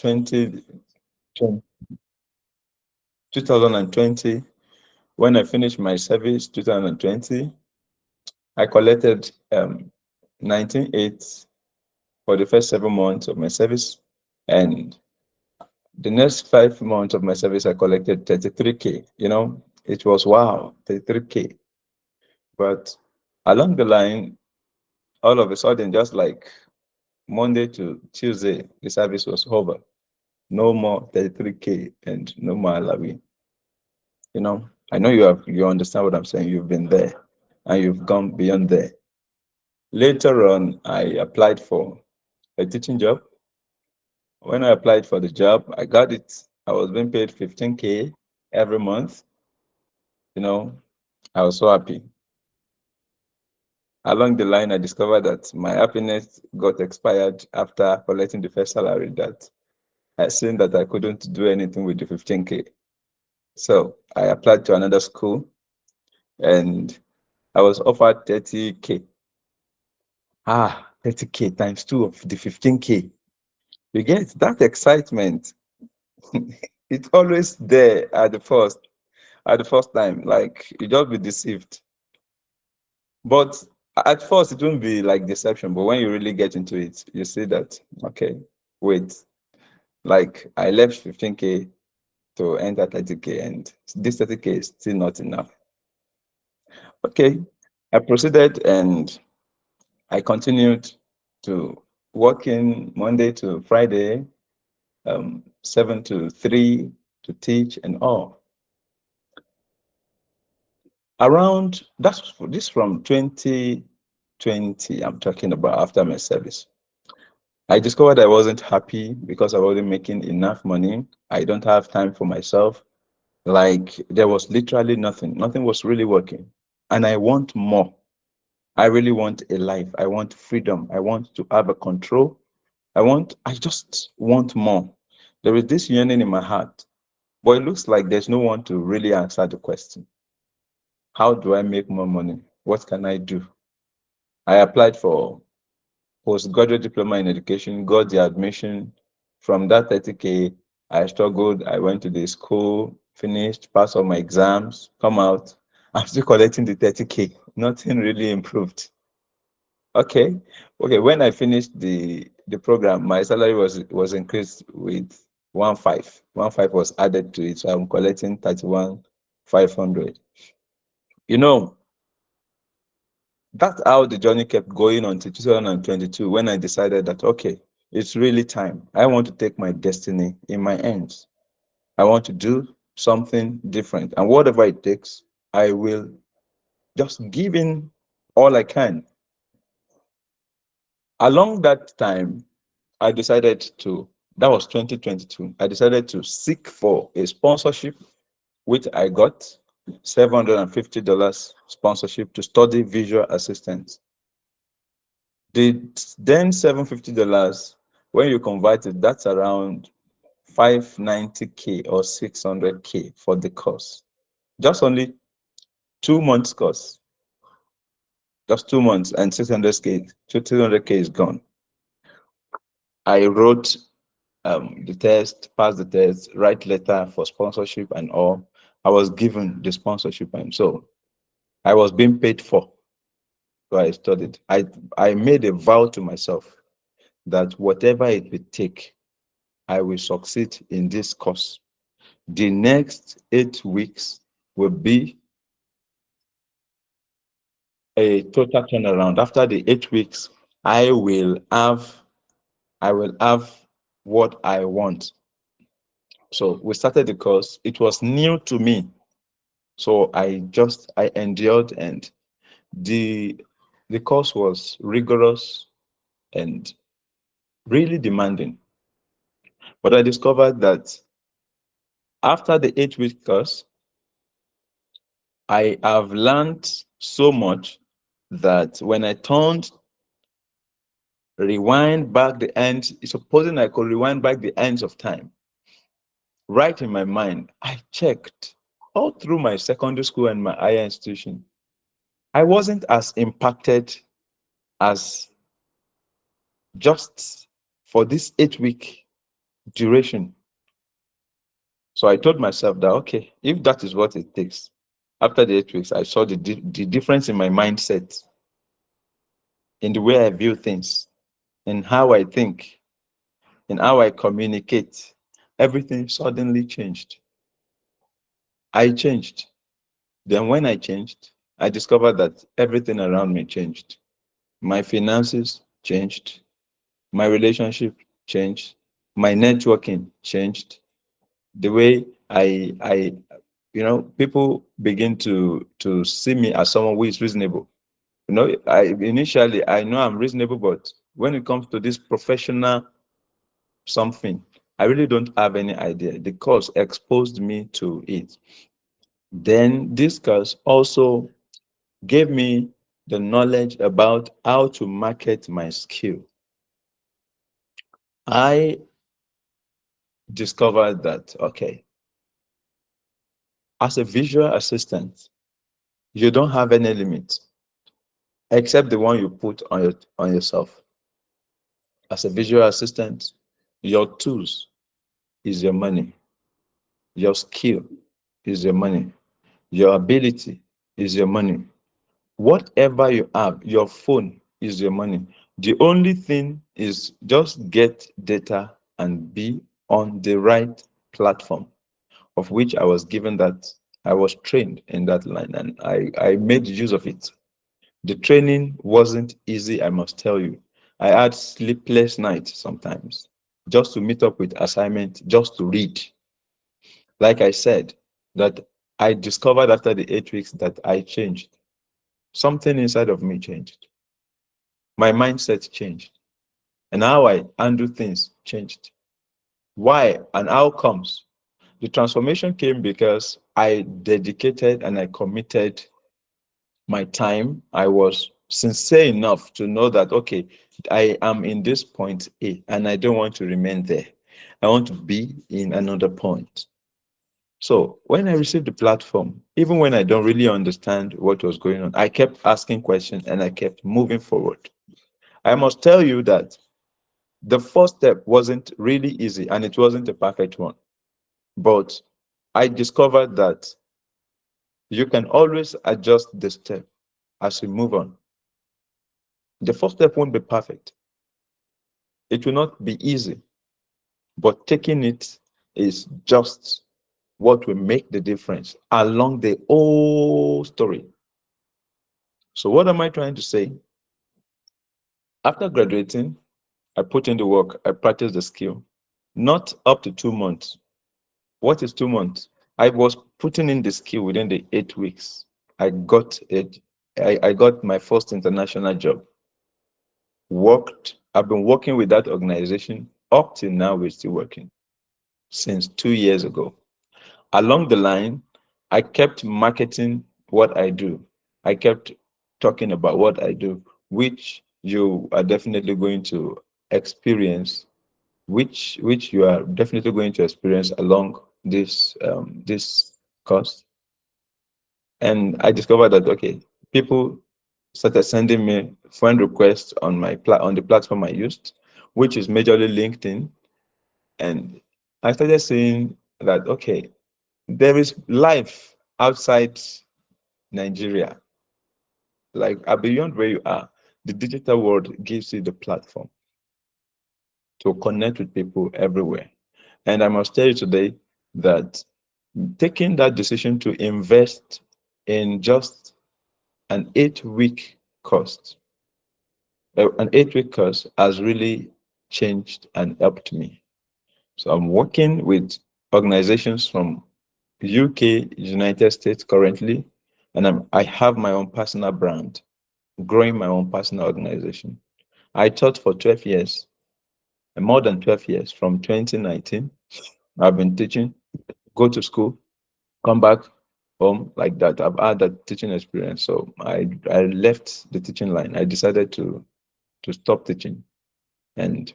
20, 2020, when I finished my service, 2020, I collected 19.8 for the first 7 months of my service. And the next 5 months of my service, I collected 33K. It was wow, 33K. But along the line, all of a sudden, just like Monday to Tuesday, the service was over. No more 33K and no more allowing. I know you understand what I'm saying. You've been there and you've gone beyond there. Later on, I applied for a teaching job. When I applied for the job, I got it. I was being paid 15K every month. I was so happy. Along the line, I discovered that my happiness got expired after collecting the first salary, that I seen that I couldn't do anything with the 15K. So I applied to another school and I was offered 30K. 30K times two of the 15K. You get that excitement. It's always there at the first time. Like, you just be deceived. But at first, it won't be like deception. But when you really get into it, you see that, okay, wait, like I left 15K to enter 30K, and this 30K is still not enough. Okay, I proceeded and I continued to working Monday to Friday, 7 to 3 to teach and all. Around this from 2020, I'm talking about, after my service. I discovered I wasn't happy because I wasn't making enough money. I don't have time for myself. Like, there was literally nothing. Nothing was really working. And I want more. I really want a life. I want freedom. I want to have a control. I just want more. There is this yearning in my heart, but it looks like there's no one to really answer the question. How do I make more money? What can I do? I applied for postgraduate diploma in education, got the admission. From that 30K, I struggled. I went to the school, finished, passed all my exams, come out. I'm still collecting the 30K. Nothing really improved. Okay. When I finished the program, my salary was increased with 1.5. 1.5 was added to it, so I'm collecting 31,500. You know, that's how the journey kept going until 2022, when I decided that, okay, it's really time. I want to take my destiny in my hands. I want to do something different, and whatever it takes, I will just give in all I can. Along that time, that was 2022. I decided to seek for a sponsorship, which I got $750 sponsorship to study visual assistance. The then $750, when you convert it, that's around 590K or 600K for the course. Just only 2 months course. Just 2 months, and 600K is gone. I wrote the test, passed the test, write letter for sponsorship and all. I was given the sponsorship, and so I was being paid for. So I studied. I made a vow to myself that whatever it will take, I will succeed in this course. The next 8 weeks will be a total turnaround. After the 8 weeks, I will have what I want. So we started the course. It was new to me. So I endured, and the course was rigorous and really demanding. But I discovered that after the 8 week course, I have learned so much that when I rewind back the ends, supposing I could rewind back the ends of time, right in my mind, I checked all through my secondary school and my higher institution. I wasn't as impacted as just for this 8 week duration. So I told myself that, okay, if that is what it takes, after the 8 weeks, I saw the difference in my mindset, in the way I view things, in how I think, in how I communicate. Everything suddenly changed. I changed. Then when I changed, I discovered that everything around me changed. My finances changed. My relationship changed. My networking changed. The way people begin to see me as someone who is reasonable. I know I'm reasonable, but when it comes to this professional something, I really don't have any idea. The course exposed me to it. Then this course also gave me the knowledge about how to market my skill. I discovered that, okay, as a visual assistant, you don't have any limit except the one you put on yourself. As a visual assistant, your tools is your money, your skill is your money, your ability is your money. Whatever you have, your phone is your money. The only thing is just get data and be on the right platform, of which I was given that. I was trained in that line and I made use of it. The training wasn't easy, I must tell you. I had sleepless nights sometimes just to meet up with assignment, just to read. Like I said, that I discovered after the 8 weeks that I changed. Something inside of me changed. My mindset changed. And how I handle things changed. Why and how comes? The transformation came because I dedicated and I committed my time. I was sincere enough to know that, okay, I am in this point A and I don't want to remain there. I want to be in another point. So when I received the platform, even when I don't really understand what was going on, I kept asking questions and I kept moving forward. I must tell you that the first step wasn't really easy and it wasn't a perfect one. But I discovered that you can always adjust the step as you move on. The first step won't be perfect. It will not be easy, but taking it is just what will make the difference along the whole story. So what am I trying to say? After graduating, I put in the work, I practiced the skill. Not up to 2 months. What is 2 months? I was putting in the skill within the 8 weeks. I got it. I got my first international job. I've been working with that organization up till now. We're still working since 2 years ago. Along the line, I kept marketing what I do. I kept talking about what I do, which you are definitely going to experience, which you are definitely going to experience along this course. And I discovered that, okay, people started sending me friend requests on on the platform I used, which is majorly LinkedIn. And I started seeing that, okay, there is life outside Nigeria, like beyond where you are. The digital world gives you the platform to connect with people everywhere. And I must tell you today that taking that decision to invest in just an 8 week course, an 8 week course has really changed and helped me. So I'm working with organizations from UK, United States currently, and I have my own personal brand, growing my own personal organization. I taught for 12 years, more than 12 years, from 2019. I've been teaching, go to school, come back home like that. I've had that teaching experience. So I left the teaching line. I decided to stop teaching. And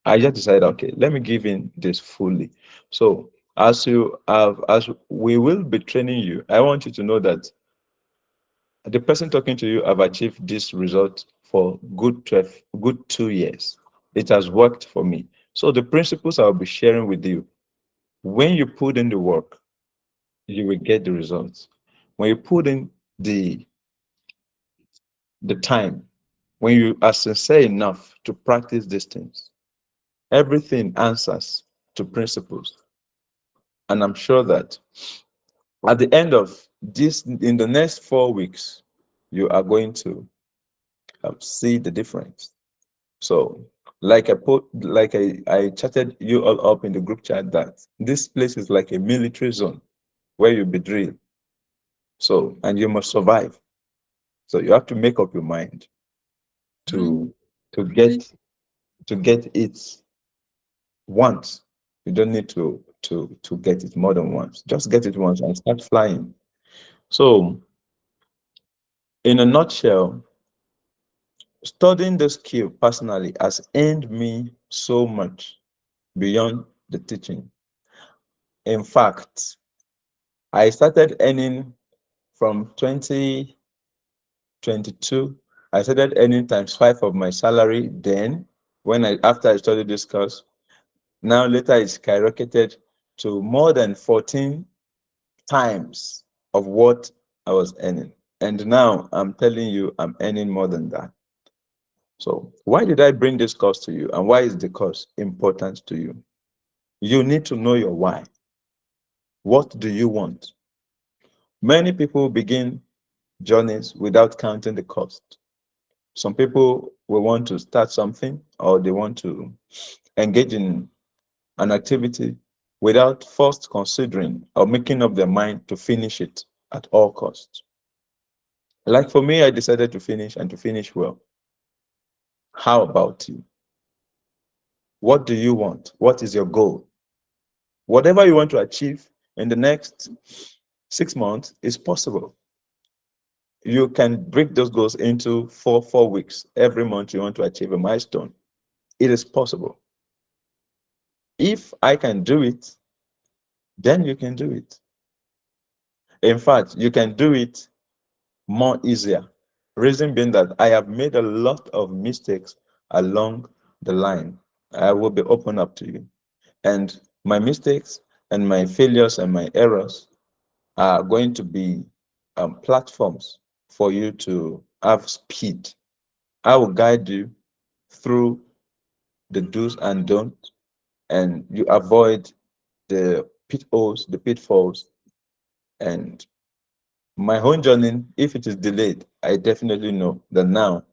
I just decided, okay, let me give in this fully. So as we will be training you, I want you to know that the person talking to you have achieved this result for good 2 years. It has worked for me. So the principles I'll be sharing with you, when you put in the work, you will get the results. When you put in the the time, when you are sincere enough to practice these things, everything answers to principles. And I'm sure that at the end of this, in the next 4 weeks, you are going to see the difference. So, like I chatted you all up in the group chat that this place is like a military zone where you'll be drilled. So, and you must survive. So you have to make up your mind to to get to get it once. You don't need to get it more than once. Just get it once and start flying. So, in a nutshell, studying the skill personally has earned me so much beyond the teaching. In fact, I started earning from 2022. I started earning times 5 of my salary then when after I studied this course. Now later it skyrocketed to more than 14 times of what I was earning. And now I'm telling you, I'm earning more than that. So why did I bring this course to you? And why is the course important to you? You need to know your why. What do you want? Many people begin journeys without counting the cost. Some people will want to start something or they want to engage in an activity without first considering or making up their mind to finish it at all costs. Like for me, I decided to finish and to finish well. How about you? What do you want? What is your goal? Whatever you want to achieve in the next 6 months is possible. You can break those goals into four weeks. Every month you want to achieve a milestone. It is possible. If I can do it, then you can do it. In fact, you can do it more easier. Reason being that I have made a lot of mistakes along the line. I will be open up to you. And my mistakes and my failures and my errors are going to be platforms for you to have speed. I will guide you through the do's and don'ts, and you avoid the pitfalls, and my own journey. If it is delayed, I definitely know that now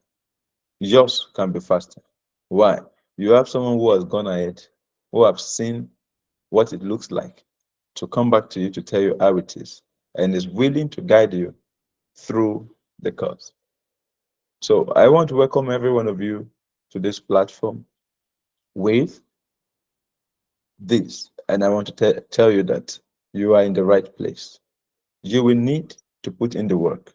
yours can be faster. Why? You have someone who has gone ahead, who have seen what it looks like to come back to you to tell you how it is, and is willing to guide you through the course. So I want to welcome every one of you to this platform with this, and I want to tell you that you are in the right place. You will need to put in the work,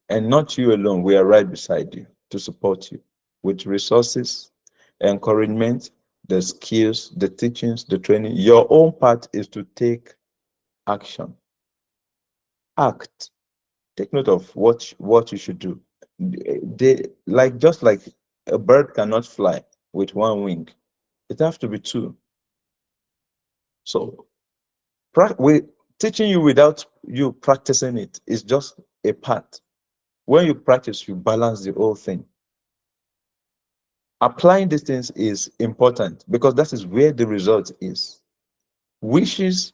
and not you alone. We are right beside you to support you with resources, encouragement, the skills, the teachings, the training. Your own part is to take action. Act. Take note of what you should do. Just like a bird cannot fly with one wing, it has to be two. So we teaching you without you practicing it is just a part. When you practice, you balance the whole thing. Applying these things is important because that is where the result is. Wishes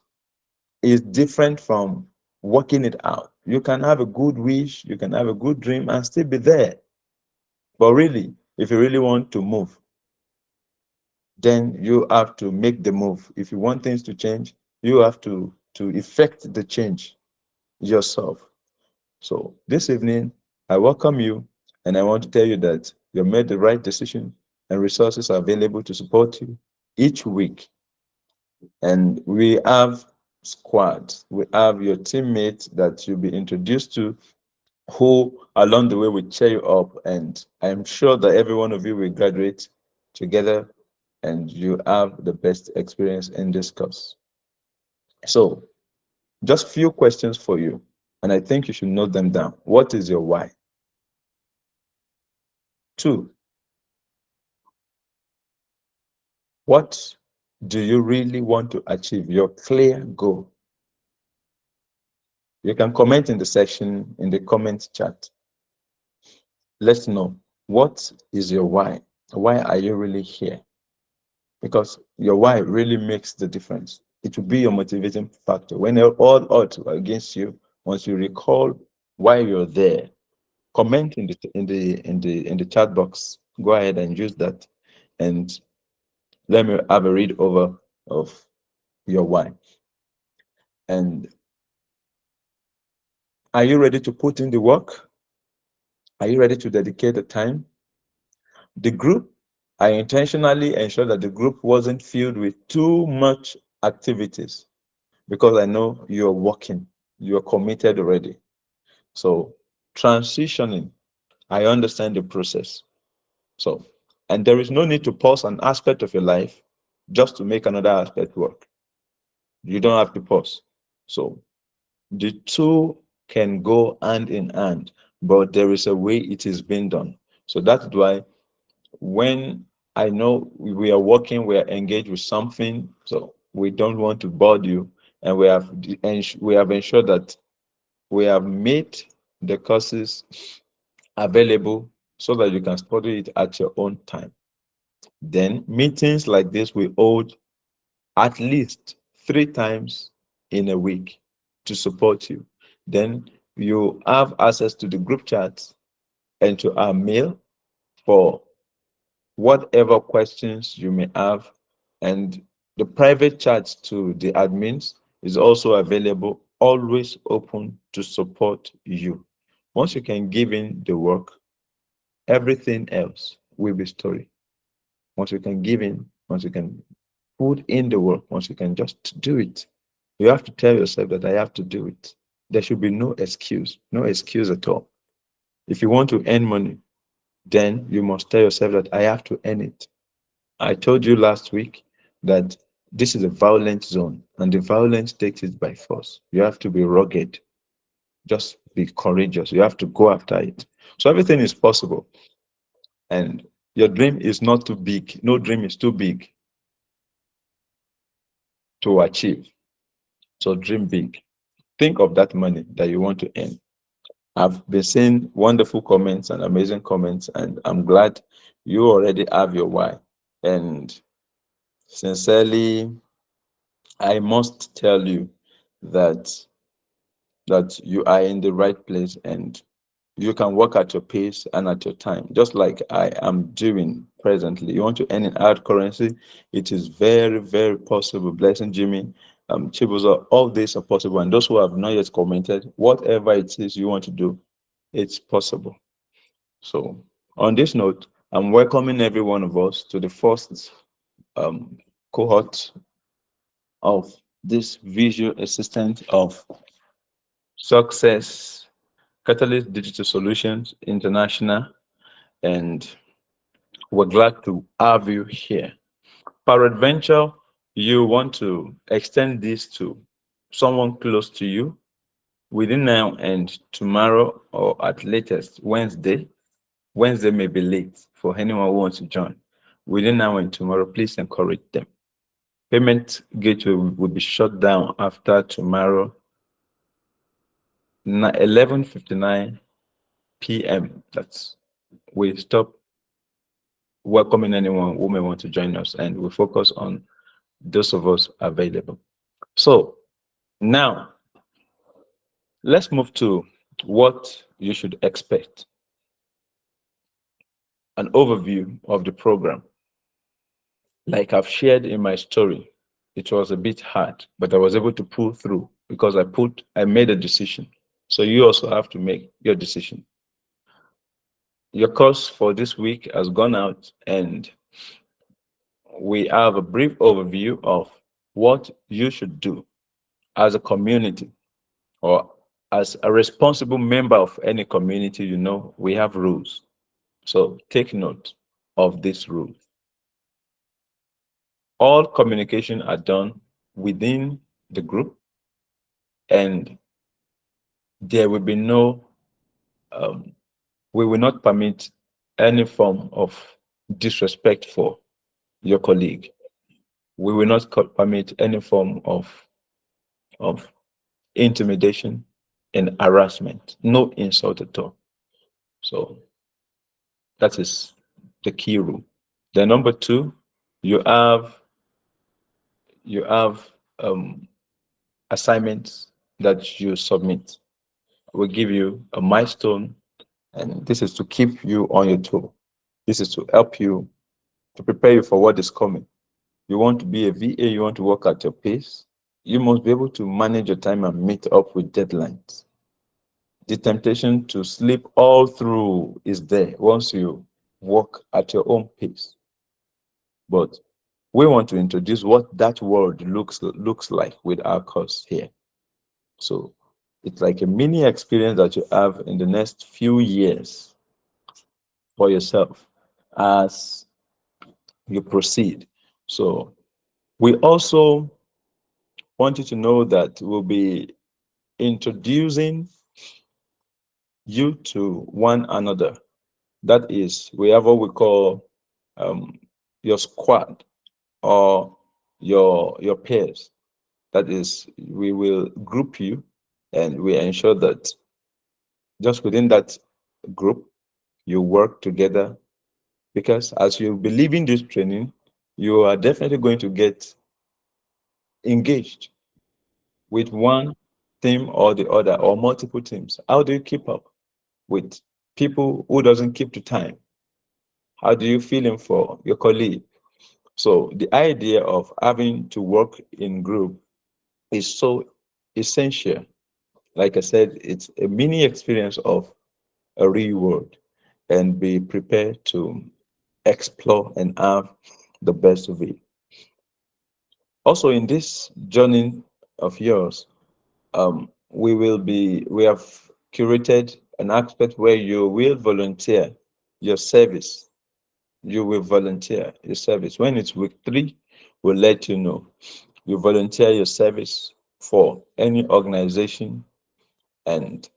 is different from working it out. You can have a good wish, you can have a good dream and still be there. But really, if you really want to move, then you have to make the move. If you want things to change, you have to effect the change yourself. So this evening, I welcome you and I want to tell you that you made the right decision and resources are available to support you each week. And we have squads. We have your teammates that you'll be introduced to who along the way will cheer you up. And I'm sure that every one of you will graduate together and you have the best experience in this course. So just few questions for you. And I think you should note them down. What is your why? 2, What do you really want to achieve? Your clear goal. You can comment in the section, in the comment chat. Let's know, what is your why? Why are you really here? Because your why really makes the difference. It will be your motivating factor. When all odds are against you, once you recall why you're there, comment in the chat box. Go ahead and use that, and let me have a read over of your why. And are you ready to put in the work? Are you ready to dedicate the time? The group, I intentionally ensured that the group wasn't filled with too much activities, because I know you're working, you're committed already. So transitioning, I understand the process. So, and there is no need to pause an aspect of your life just to make another aspect work. You don't have to pause. So the two can go hand in hand, but there is a way it is being done. So that's why when I know we are working, we are engaged with something, so we don't want to bother you, and we have ensured that we have made the courses available so that you can study it at your own time. Then meetings like this we hold at least 3 times in a week to support you. Then you have access to the group chats and to our mail for whatever questions you may have. And the private chat to the admins is also available, always open to support you. Once you can give in the work, everything else will be story. Once you can give in, once you can put in the work, once you can just do it, you have to tell yourself that I have to do it. There should be no excuse, no excuse at all. If you want to earn money, then you must tell yourself that I have to earn it. I told you last week that this is a violent zone, and the violence takes it by force. You have to be rugged, just be courageous. You have to go after it. So everything is possible. And your dream is not too big. No dream is too big to achieve. So dream big. Think of that money that you want to earn. I've been seeing wonderful comments and amazing comments, and I'm glad you already have your why. And sincerely, I must tell you that you are in the right place, and you can work at your pace and at your time, just like I am doing presently. You want to earn in hard currency, it is very, very possible. Blessing Jimmy, Chibuzo, all these are possible. And those who have not yet commented, whatever it is you want to do, it's possible. So on this note, I'm welcoming every one of us to the first um, cohort of this visual assistant of success, Catalyst Digital Solutions International, and we're glad to have you here. Peradventure, you want to extend this to someone close to you within now and tomorrow, or at latest Wednesday. Wednesday may be late for anyone who wants to join. Within now and tomorrow, please encourage them. Payment gateway will be shut down after tomorrow, 11:59 p.m. That's we stop welcoming anyone who may want to join us, and we focus on those of us available. So now let's move to what you should expect. An overview of the program. Like I've shared in my story, it was a bit hard, but I was able to pull through because I made a decision. So you also have to make your decision. Your course for this week has gone out, and we have a brief overview of what you should do as a community, or as a responsible member of any community. We have rules. So take note of these rules. All communication are done within the group, and there will be no, um, we will not permit any form of disrespect for your colleague. We will not permit any form of intimidation and harassment, no insult at all. So that is the key rule. Then number two, you have you have um, assignments that you submit. We'll give you a milestone, and this is to keep you on your toe. This is to help you, to prepare you for what is coming. You want to be a VA, you want to work at your pace. You must be able to manage your time and meet up with deadlines. The temptation to sleep all through is there once you work at your own pace. But we want to introduce what that world looks like with our course here. So it's like a mini experience that you have in the next few years for yourself as you proceed. So we also want you to know that we'll be introducing you to one another. That is, we have what we call um, your squad or your peers. That is, we will group you and we ensure that just within that group, you work together because as you believe in this training, you are definitely going to get engaged with one team or the other or multiple teams. How do you keep up with people who doesn't keep to time? How do you feeling for your colleague? So the idea of having to work in group is so essential. Like I said, it's a mini experience of a real world, and be prepared to explore and have the best of it. Also, in this journey of yours, we have curated an aspect where you will volunteer your service. You will volunteer your service. When it's week 3, we'll let you know. You volunteer your service for any organization and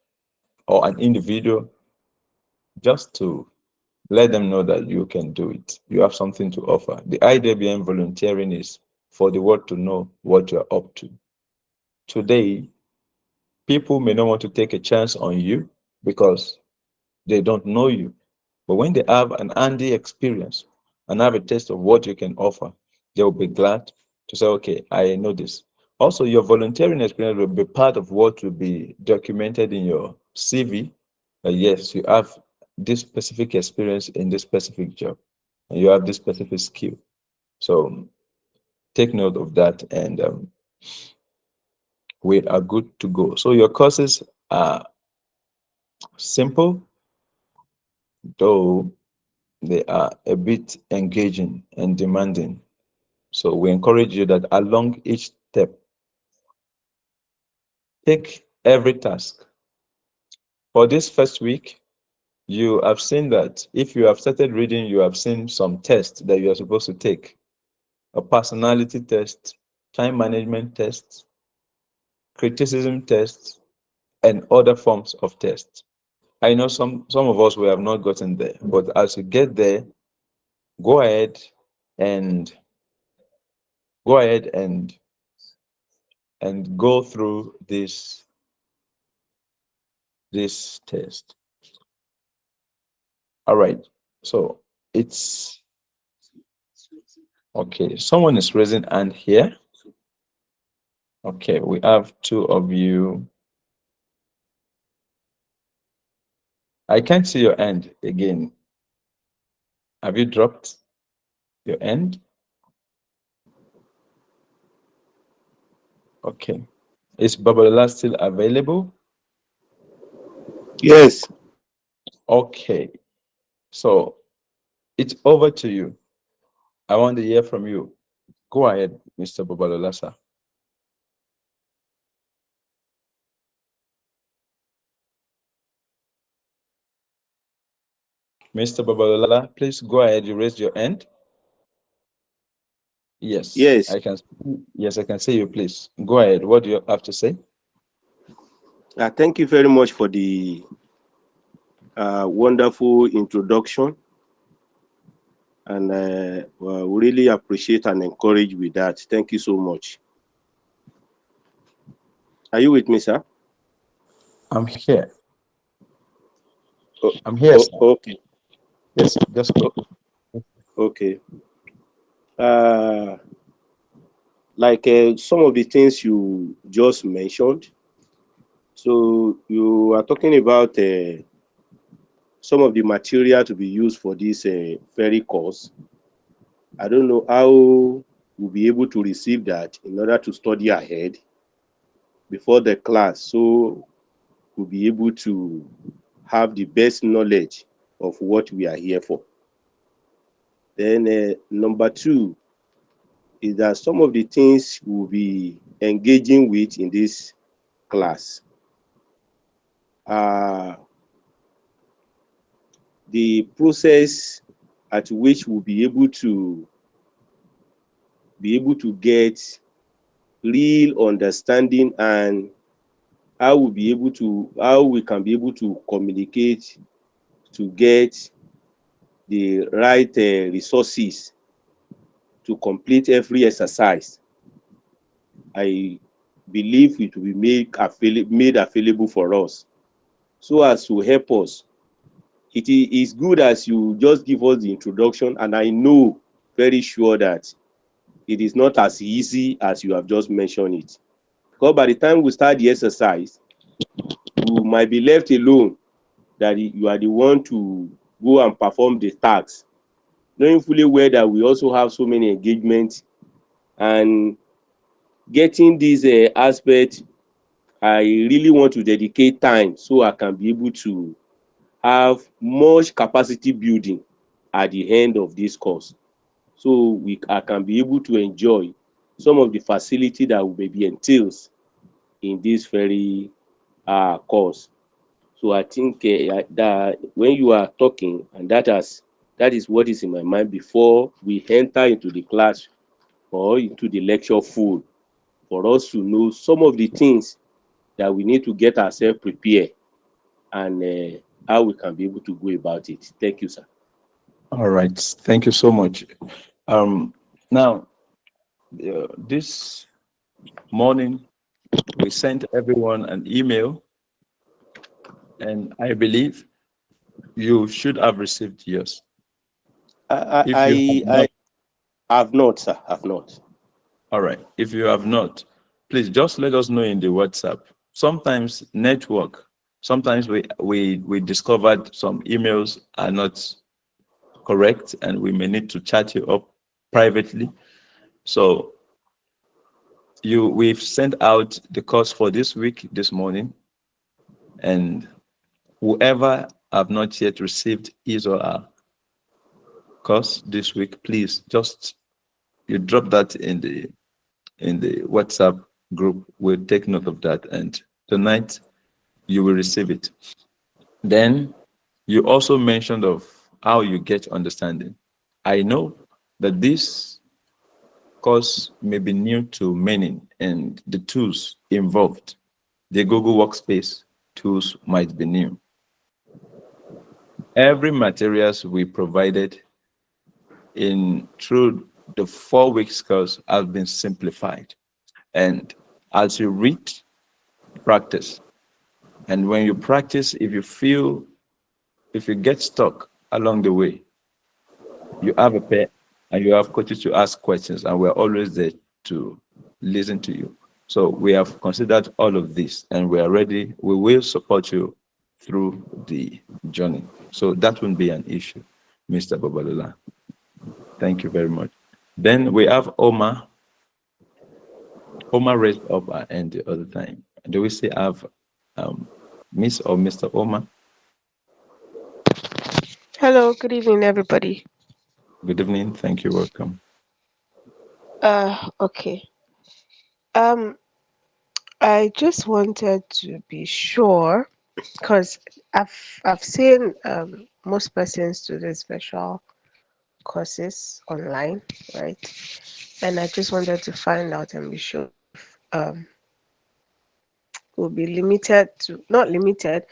or an individual just to let them know that you can do it. You have something to offer. The idea behind volunteering is for the world to know what you're up to. Today, people may not want to take a chance on you because they don't know you. But when they have an handy experience and have a taste of what you can offer, they will be glad to say, okay, I know this. Also, your volunteering experience will be part of what will be documented in your CV. Yes, you have this specific experience in this specific job, and you have this specific skill. So take note of that, and we are good to go. So your courses are simple, though they are a bit engaging and demanding. So we encourage you that along each step, take every task. For this first week, you have seen that if you have started reading, you have seen some tests that you are supposed to take. A personality test, time management test, criticism test, and other forms of tests. I know some of us we have not gotten there, but as you get there, go ahead and go ahead and go through this test. All right. So it's okay. Someone is raising hand here. Okay, we have two of you. I can't see your hand again. Have you dropped your hand? Okay. Is Babalola still available? Yes. Okay. So it's over to you. I want to hear from you. Go ahead, Mr. Babalola, sir. Mr. Babalola, please go ahead. You raised your hand. Yes, Yes. I can. Yes, I can see you. Please go ahead. What do you have to say? Thank you very much for the wonderful introduction. and we really appreciate and encourage with that. Thank you so much. Are you with me, sir? I'm here. Oh, I'm here, sir. okay. Yes, just go. Okay. Uh, like some of the things you just mentioned. So you are talking about some of the material to be used for this very course. I don't know how we'll be able to receive that in order to study ahead before the class, so we'll be able to have the best knowledge of what we are here for. Then number two is that some of the things we'll be engaging with in this class are the process at which we'll be able to get real understanding, and how we can be able to communicate to get the right resources to complete every exercise. I believe it will be made available for us so as to help us. It is good as you just give us the introduction, and I know very sure that it is not as easy as you have just mentioned it. Because by the time we start the exercise, you might be left alone, that you are the one to go and perform the tasks, knowing fully well that we also have so many engagements. And getting this aspect, I really want to dedicate time so I can be able to have much capacity building at the end of this course, so I can be able to enjoy some of the facility that will be entails in this very course. So I think that when you are talking, and that is what is in my mind before we enter into the class or into the lecture full, for us to know some of the things that we need to get ourselves prepared, and how we can be able to go about it. Thank you, sir. All right. Thank you so much. Now, this morning, we sent everyone an email, and I believe you should have received yours. I If you have I, not, I have not, sir. Have not. all right. If you have not, please just let us know in the WhatsApp. Sometimes network, sometimes we discovered some emails are not correct, and we may need to chat you up privately. So we've sent out the course for this week this morning, and whoever have not yet received his or her course this week, please just you drop that in the WhatsApp group. We'll take note of that, and tonight you will receive it. Then you also mentioned of how you get understanding. I know that this course may be new to many, and the tools involved, the Google Workspace tools might be new. Every materials we provided in through the 4 weeks course have been simplified. And as you read, practice. And when you practice, if you get stuck along the way, you have a pair and you have coaches to ask questions, and we're always there to listen to you. So we have considered all of this, and we are ready. We will support you through the journey. So that won't be an issue, Mr. Babalola. Thank you very much. Then we have Oma. Oma raised up her hand the other time. Do we still have um, Miss or Mr. Oma? Hello, good evening, everybody. Good evening. Thank you. Welcome. Okay. Um, I just wanted to be sure because I've seen most persons do these special courses online, right? And I just wanted to find out and be sure if will be limited to not limited.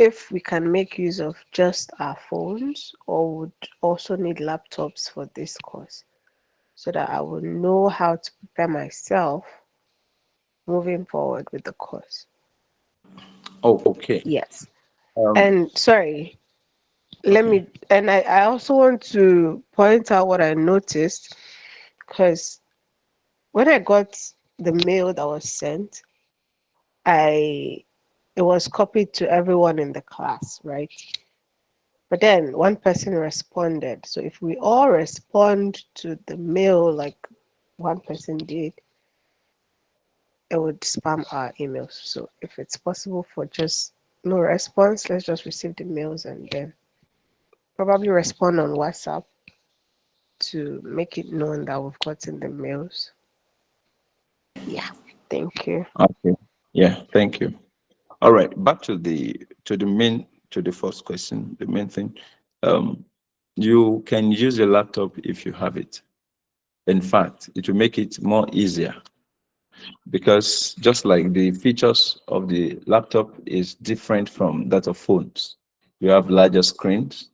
if we can make use of just our phones or would also need laptops for this course so that I will know how to prepare myself moving forward with the course. Oh, okay. Yes. Um, And sorry, let okay. me, and I also want to point out what I noticed because when I got the mail that was sent, I it was copied to everyone in the class, right? But then one person responded. So if we all respond to the mail like one person did, it would spam our emails. So if it's possible for just no response, let's just receive the mails and then probably respond on WhatsApp to make it known that we've gotten the mails. Yeah, thank you. Okay. Yeah. Thank you. All right. Back to the first question. The main thing. Um, you can use your laptop if you have it. In fact, it will make it more easier because just like the features of the laptop is different from that of phones. You have larger screens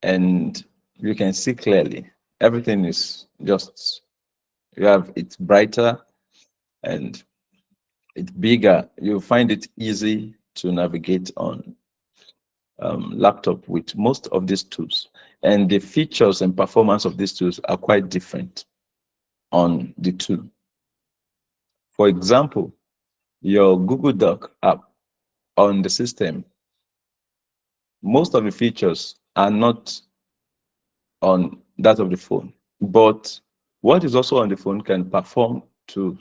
and you can see clearly. Everything is just you have it's brighter and it's bigger. You find it easy to navigate on laptop with most of these tools. And the features and performance of these tools are quite different on the two. For example, your Google Doc app on the system, most of the features are not on that of the phone. But what is also on the phone can perform to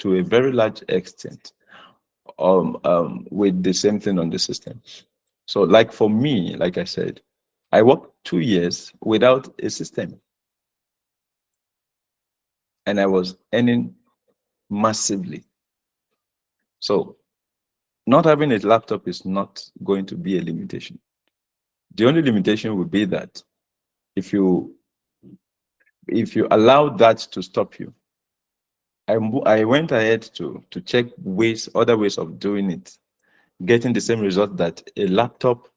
a very large extent with the same thing on the system. So, like for me, like I said, I worked 2 years without a system, and I was earning massively. So, not having a laptop is not going to be a limitation. The only limitation would be that if you allow that to stop you, I went ahead to check other ways of doing it, getting the same result that a laptop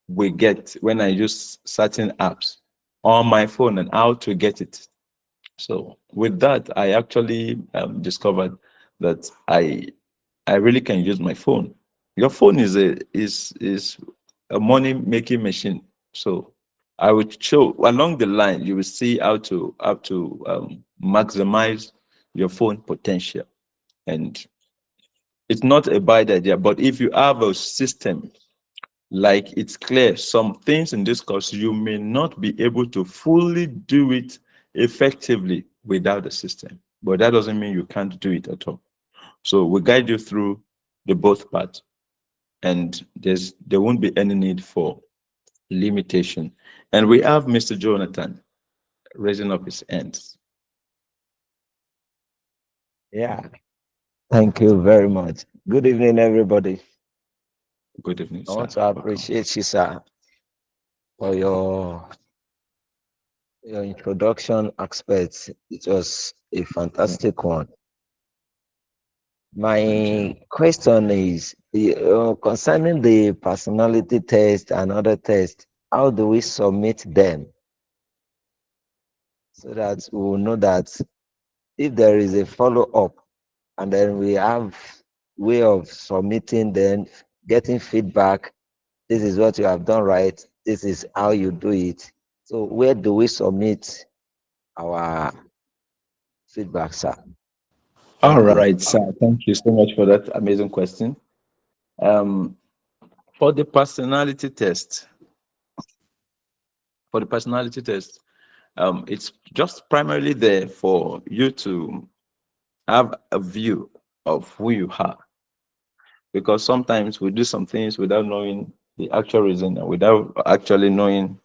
will get when I use certain apps on my phone and how to get it. So with that, I actually discovered that I really can use my phone. Your phone is a money making machine. So I would show along the line. You will see how to maximize your phone potential. And it's not a bad idea, but if you have a system, like it's clear, some things in this course you may not be able to fully do it effectively without the system. But that doesn't mean you can't do it at all. So we guide you through the both parts, and there won't be any need for limitation. And we have Mr. Jonathan raising up his hands. Yeah, thank you very much. Good evening, everybody. Good evening, I want sir. to Welcome. appreciate you, sir, for your introduction aspects. It was a fantastic one. Thank you. My question is concerning the personality test and other tests. How do we submit them so that we will know that if there is a follow up, and then we have way of submitting, then getting feedback. This is what you have done right. This is how you do it. So where do we submit our feedback, sir? All Thank you. right, sir. Thank you so much for that amazing question. Um, for the personality test, for the personality test, it's just primarily there for you to have a view of who you are. Because sometimes we do some things without knowing the actual reason and without actually knowing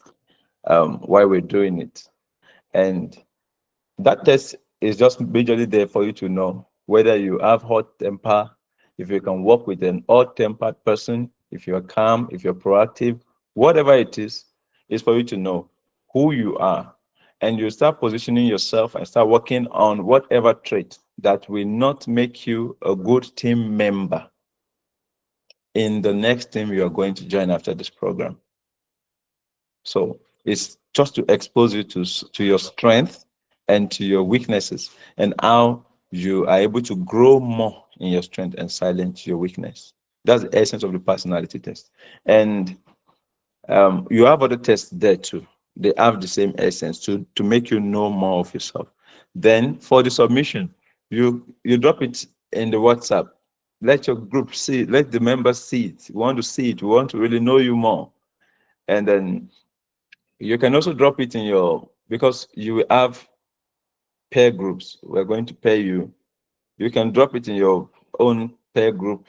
why we're doing it. And that test is just majorly there for you to know whether you have hot temper, if you can work with an hot-tempered person, if you're calm, if you're proactive, whatever it is for you to know who you are. And you start positioning yourself and start working on whatever trait that will not make you a good team member. in the next team you are going to join after this program. So it's just to expose you to your strength and to your weaknesses, and how you are able to grow more in your strength and silence your weakness. That's the essence of the personality test. And you have other tests there too. They have the same essence to make you know more of yourself. Then for the submission, you drop it in the WhatsApp. Let your group see it. Let the members see it. We want to see it. We want to really know you more. And then you can also drop it in your, because you will have pair groups. We're going to pair you. You can drop it in your own pair group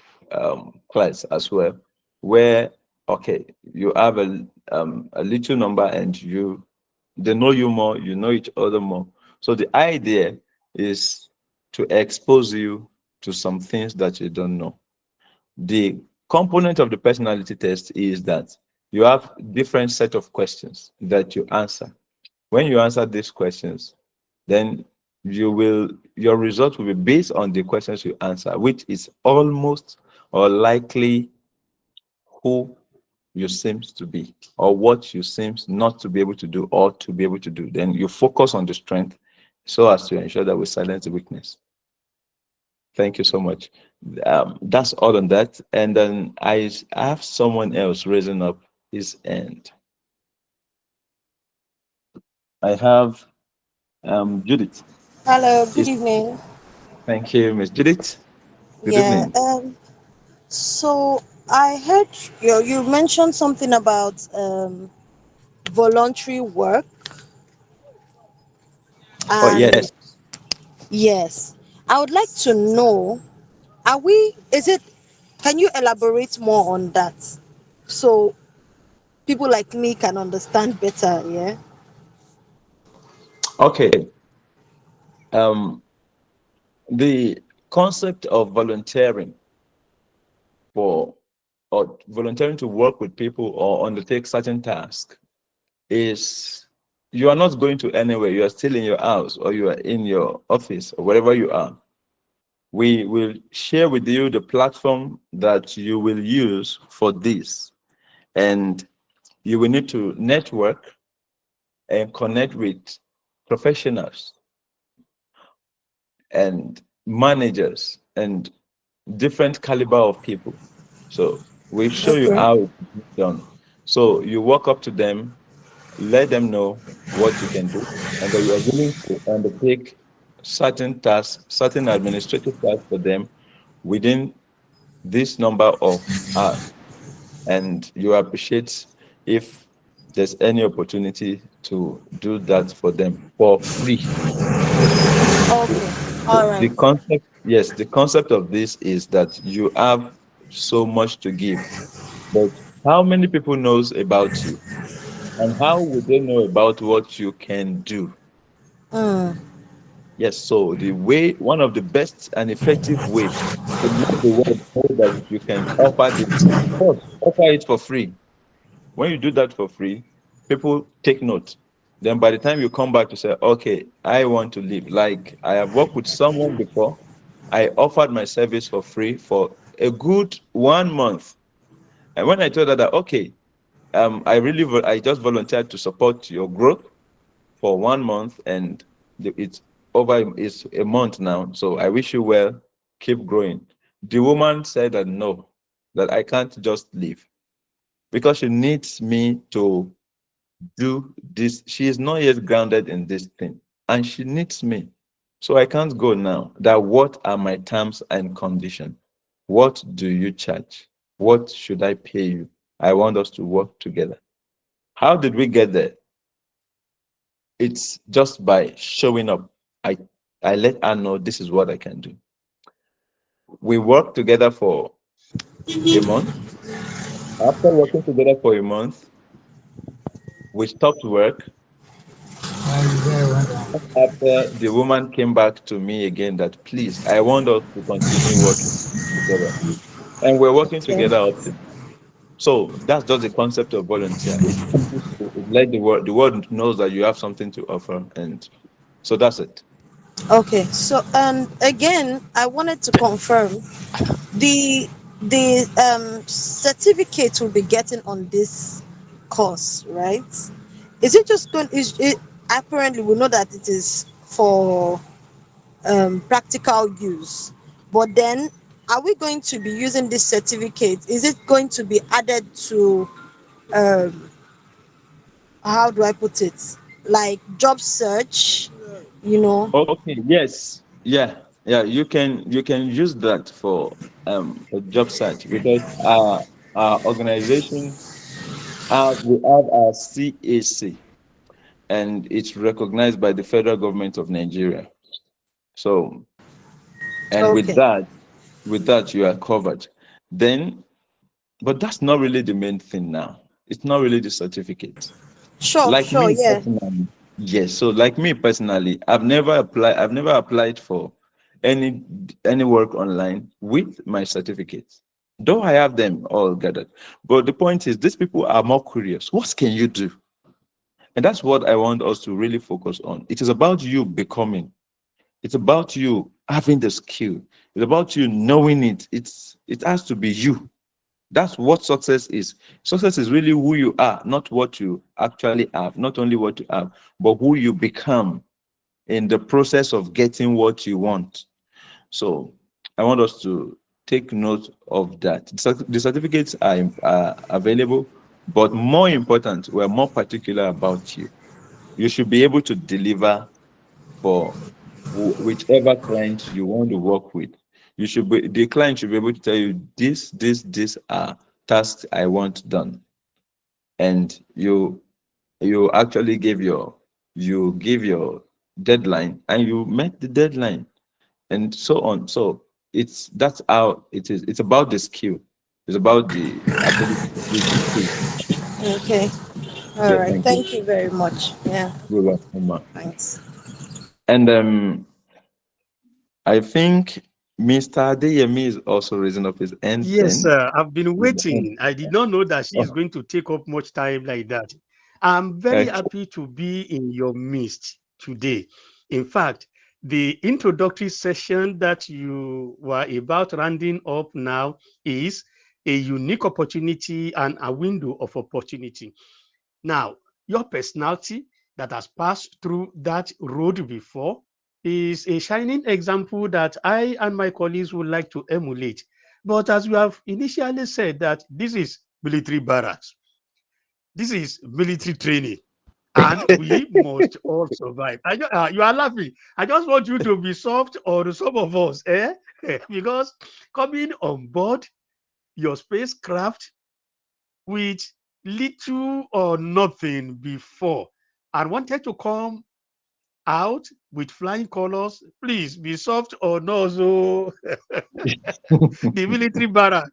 class as well, where okay, you have a little number and they know you more, you know each other more. So the idea is to expose you to some things that you don't know. The component of the personality test is that you have different set of questions that you answer. When you answer these questions, then your result will be based on the questions you answer, which is almost or likely who you seems to be, or what you seems not to be able to do or to be able to do. Then you focus on the strength so as to ensure that we silence the weakness. Thank you so much. That's all on that. And then I have someone else raising up his hand. I have Judith. Hello, good Is evening. Thank you, Miss Judith. Good Yeah, evening. so I heard you mentioned something about voluntary work, Oh and yes. yes, I would like to know, is it, can you elaborate more on that so people like me can understand better? Yeah. Okay. Um, the concept of volunteering for or volunteering to work with people or undertake certain tasks is, you are not going to anywhere. You are still in your house or you are in your office or wherever you are. We will share with you the platform that you will use for this, and you will need to network and connect with professionals and managers and different caliber of people. So we show you Okay. how it's done. So you walk up to them, let them know what you can do, and that you are willing to undertake certain tasks, certain administrative tasks for them within this number of hours. And you appreciate if there's any opportunity to do that for them for free. Okay. So All right. the concept, yes, the concept of this is that you have so much to give, but how many people knows about you, and how would they know about what you can do? Mm, Yes, so one of the best and effective way to let the world know that you can offer this, first, offer it for free. When you do that for free, people take note. Then by the time you come back to say, okay, I want to leave. Like I have worked with someone before. I offered my service for free for a good 1 month. And when I told her that, okay, I just volunteered to support your growth for 1 month, and it's over, it's a month now. So I wish you well, keep growing. The woman said that no, that I can't just leave because she needs me to do this. She is not yet grounded in this thing, and she needs me. So I can't go now. That what are my terms and conditions? What do you charge? What should I pay you? I want us to work together. How did we get there? It's just by showing up. I I let her know this is what I can do. We worked together for a month. After working together for a month, we stopped work. After, the woman came back to me again that please, I want us to continue working together. And we're working okay. together up to now. So that's just the concept of volunteer. It teaches you, it let the world knows that you have something to offer. And so that's it. Okay. So, and again, I wanted to confirm the the certificate we'll be getting on this course, right? Is it just going? Is it apparently we know that it is for practical use, but then are we going to be using this certificate? Is it going to be added to um, how do I put it? Like job search, you know? Okay, yes. Yeah. Yeah, you can use that for a job search because our organization we have our CAC, and it's recognized by the federal government of Nigeria. So, and Okay. with that you are covered. Then, but that's not really the main thing now. It's not really the certificate. Sure, Like sure, me yeah. personally, yes. So like me personally, I've never applied for any any work online with my certificates. Though I have them all gathered. But the point is these people are more curious. What can you do? And that's what I want us to really focus on. It is about you becoming. It's about you having the skill. It's about you knowing it. It has to be you. That's what success is. Success is really who you are, not what you actually have, not only what you have, but who you become in the process of getting what you want. So I want us to take note of that. The certificates are available, but more important, we're more particular about you. You should be able to deliver for whichever client you want to work with. The client should be able to tell you this are tasks I want done, and you actually give your deadline, and you met the deadline, and so on. So that's how it is. It's about the skill. It's about the ability to use the skill. Okay. All Yeah, right. thank you. Thank you very much. Yeah. You're welcome, ma. Thanks. And I think Mr. Adeyemi is also raising up his hand Yes, then. sir. I've been waiting. I did not know that she is Oh, going to take up much time like that. I'm very okay. happy to be in your midst today. In fact, the introductory session that you were about rounding up now is a unique opportunity and a window of opportunity. Now, your personality that has passed through that road before is a shining example that I and my colleagues would like to emulate. But as we have initially said, that this is military barracks, this is military training, and we must all survive. You are laughing. I just want you to be soft on some of us, eh? Because coming on board your spacecraft with little or nothing before and wanted to come out with flying colors, please be soft on us. Oh, the military barrack.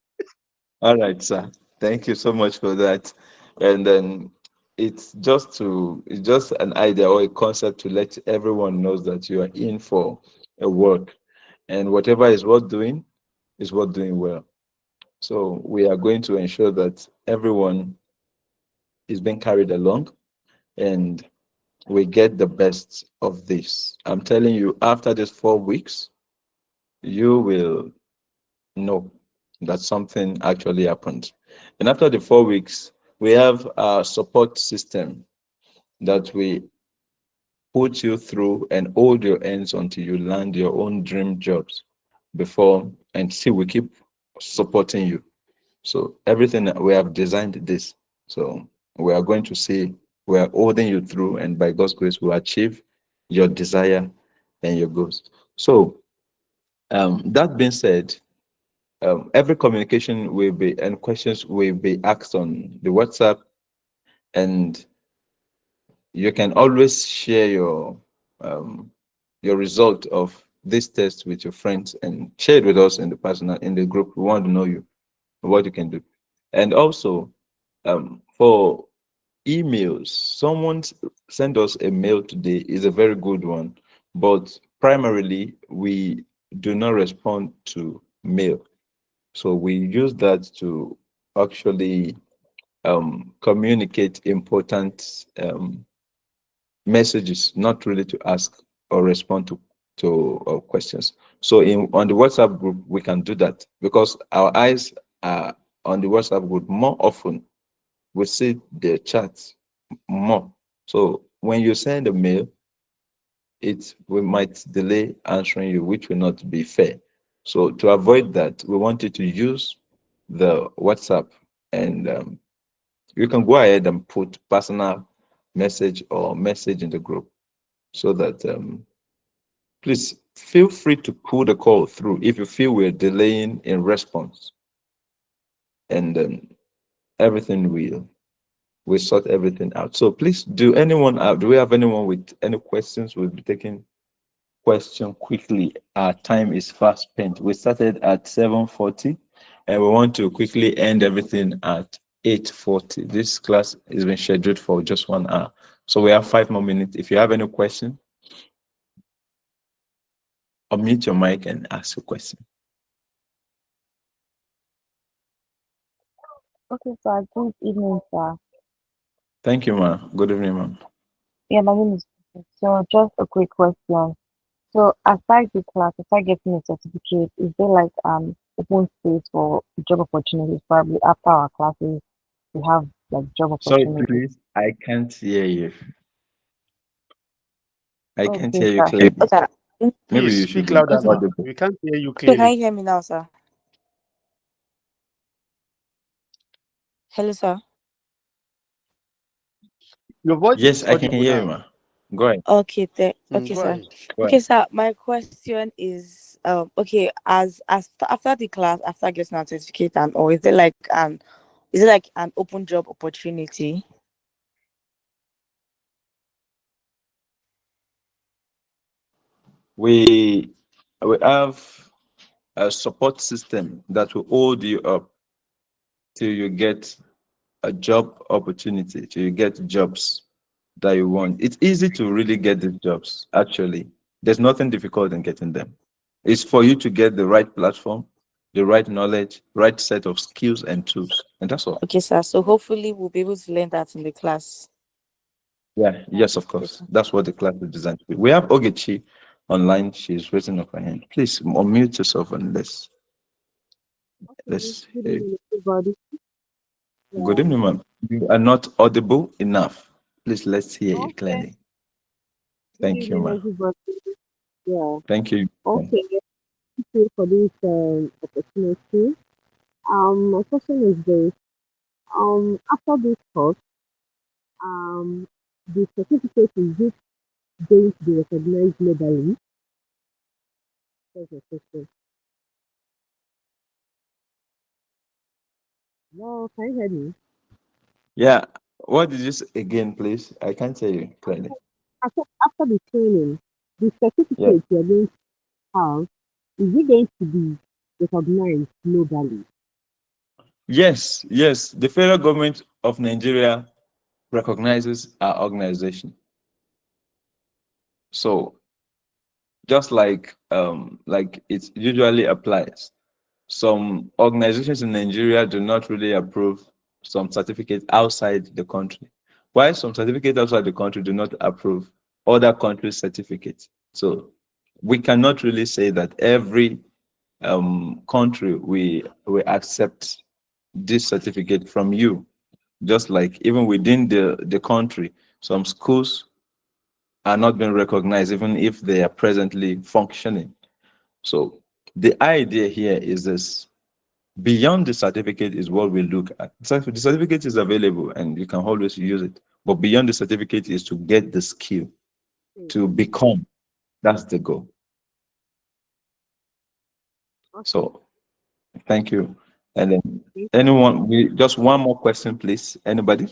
All right, sir. Thank you so much for that. And then it's just an idea or a concept to let everyone knows that you are in for a work, and whatever is worth doing well. So we are going to ensure that everyone is being carried along, and we get the best of this. I'm telling you, after these 4 weeks, you will know that something actually happened. And after the 4 weeks, we have a support system that we put you through and hold your ends until you land your own dream jobs before, and see, we keep supporting you. So everything that we have designed this. So we are going to see, we are holding you through, and by God's grace, we'll achieve your desire and your goals. So that being said, every communication will be and questions will be asked on the WhatsApp, and you can always share um, your result of this test with your friends and share it with us in the personal in the group. We want to know you, what you can do, and also for emails. Someone sent us a mail today, is a very good one, but primarily we do not respond to mail. So we use that to actually communicate important messages, not really to ask or respond to questions. So in on the WhatsApp group, we can do that because our eyes are on the WhatsApp group more often. We see the chats more. So when you send a mail, it we might delay answering you, which will not be fair. So to avoid that, we want you to use the WhatsApp, and you can go ahead and put personal message or message in the group so that please feel free to pull the call through if you feel we're delaying in response, and everything will sort everything out. So please, do we have anyone with any questions? We'll be taking question quickly. Our time is fast spent. We started at 7:40 and we want to quickly end everything at 8:40. This class has been scheduled for just 1 hour. So we have 5 more minutes. If you have any question, unmute your mic and ask a question. Okay, sir. Good evening, sir. Thank you, ma. Good evening, ma'am. Yeah, my name is. So, just a quick question. So, aside the class, aside getting a certificate, is there like open space for job opportunities? Probably after our classes, we have like job Sorry, opportunities. please. I can't hear you. I can't Okay, hear you sir. clearly. Okay, Maybe Please you should speak be louder, okay. ma. audible. We can't hear you Okay, can clearly. you hear me now, sir? Hello, sir. Your voice Yes, is I can audible hear you, now. ma. Go ahead. Okay, okay, Go sir. ahead. Go Okay, ahead. sir. My question is, okay, as after the class, after getting our certificate and all, is it like an open job opportunity? We we have a support system that will hold you up till you get a job opportunity, till you get jobs that you want. It's easy to really get these jobs, actually. There's nothing difficult in getting them. It's for you to get the right platform, the right knowledge, right set of skills and tools. And that's all. Okay, sir. So hopefully we'll be able to learn that in the class. Yeah, yes, of Okay, course. sir. That's what the class is designed to be. We have Ogechi online. She's raising up her hand. Please unmute yourself and Okay, let's good hear you. evening, everybody. Good Yeah. evening, ma'am. You are not audible enough. Please let's hear you Okay, clearly. good Thank you, evening, ma'am. everybody. Yeah. Thank you. Okay, thank you for this opportunity. My question is this. After this course, um, the certificate is it going to be recognized globally? That's the question. No, can you hear me? Yeah. What did you say again, please? I can't hear you clearly. After the training, the Yeah. certificate you're going to have, is it going to be recognized globally? Yes, yes. The federal government of Nigeria recognizes our organization. So just like it usually applies. Some organizations in Nigeria do not really approve some certificates outside the country. While some certificates outside the country do not approve other countries' certificates. So we cannot really say that every country we accept this certificate from you. Just like even within the country, some schools are not being recognized, even if they are presently functioning. So the idea here is this: beyond the certificate is what we look at. So the certificate is available and you can always use it. But beyond the certificate is to get the skill, Okay, to become. That's the goal. okay. So thank you. And then Thank anyone, we just one more question, please. Anybody?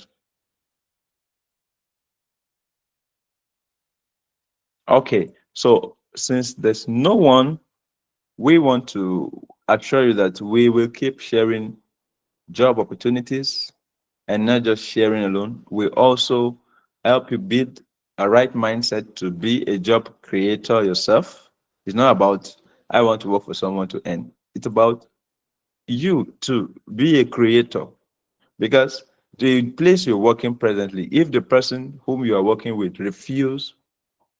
Okay. So since there's no one, we want to assure you that we will keep sharing job opportunities, and not just sharing alone. We also help you build a right mindset to be a job creator yourself. It's not about I want to work for someone to earn. It's about you to be a creator, because the place you're working presently, if the person whom you are working with refuse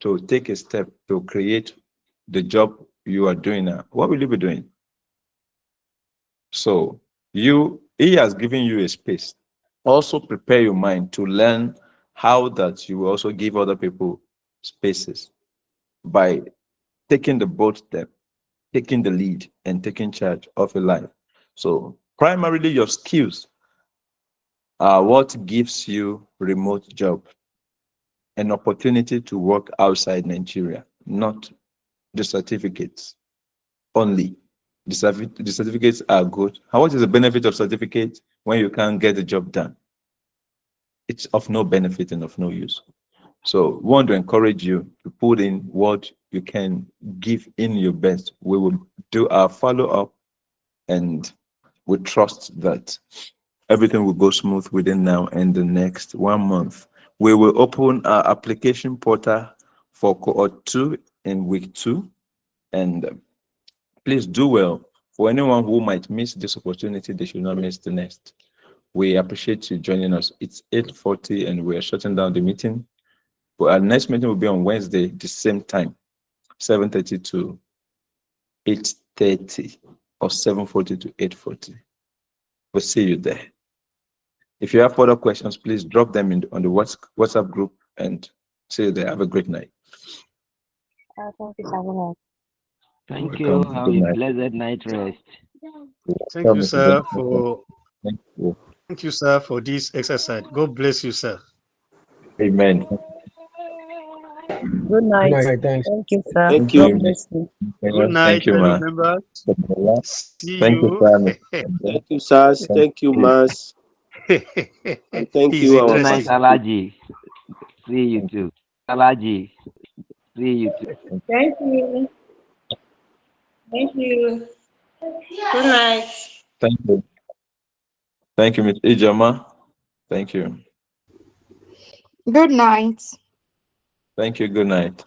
to take a step to create the job you are doing now, what will you be doing? So he has given you a space. Also prepare your mind to learn how that you will also give other people spaces by taking the bold step, taking the lead, and taking charge of your life. So primarily your skills are what gives you remote job, an opportunity to work outside Nigeria, not the certificates only. The certificates are good. How much is the benefit of certificate when you can't get the job done? It's of no benefit and of no use. So we want to encourage you to put in what you can, give in your best. We will do our follow-up, and we trust that everything will go smooth within now and the next 1 month. We will open our application portal for cohort 2 in week 2, and please do well. For anyone who might miss this opportunity, they should not miss the next. We appreciate you joining us. It's 8:40 and we are shutting down the meeting. But our next meeting will be on Wednesday, the same time, 7:30 to 8:30 or 7:40 to 8:40. We'll see you there. If you have further questions, please drop them on the WhatsApp group, and see you there. Have a great night. Thank you, Samuel. Thank you. Welcome. Have Good a night. blessed night rest. Thank you, sir, Thank you. thank you, sir, for this exercise. God bless you, sir. Amen. Good night. Thanks. Thank you, sir. Thank God you. bless you. Good night, Thank you, fellow ma. members. See Thank you, you. family. Thank you, sirs. Thank you, Mas. And thank He's you, our Good night, interested. participants. Alaji. See you too. Alaji. See you too. Thank you. Thank you. Good night. Thank you. Thank you, Ms. Ijama. Thank you. Good night. Thank you. Good night.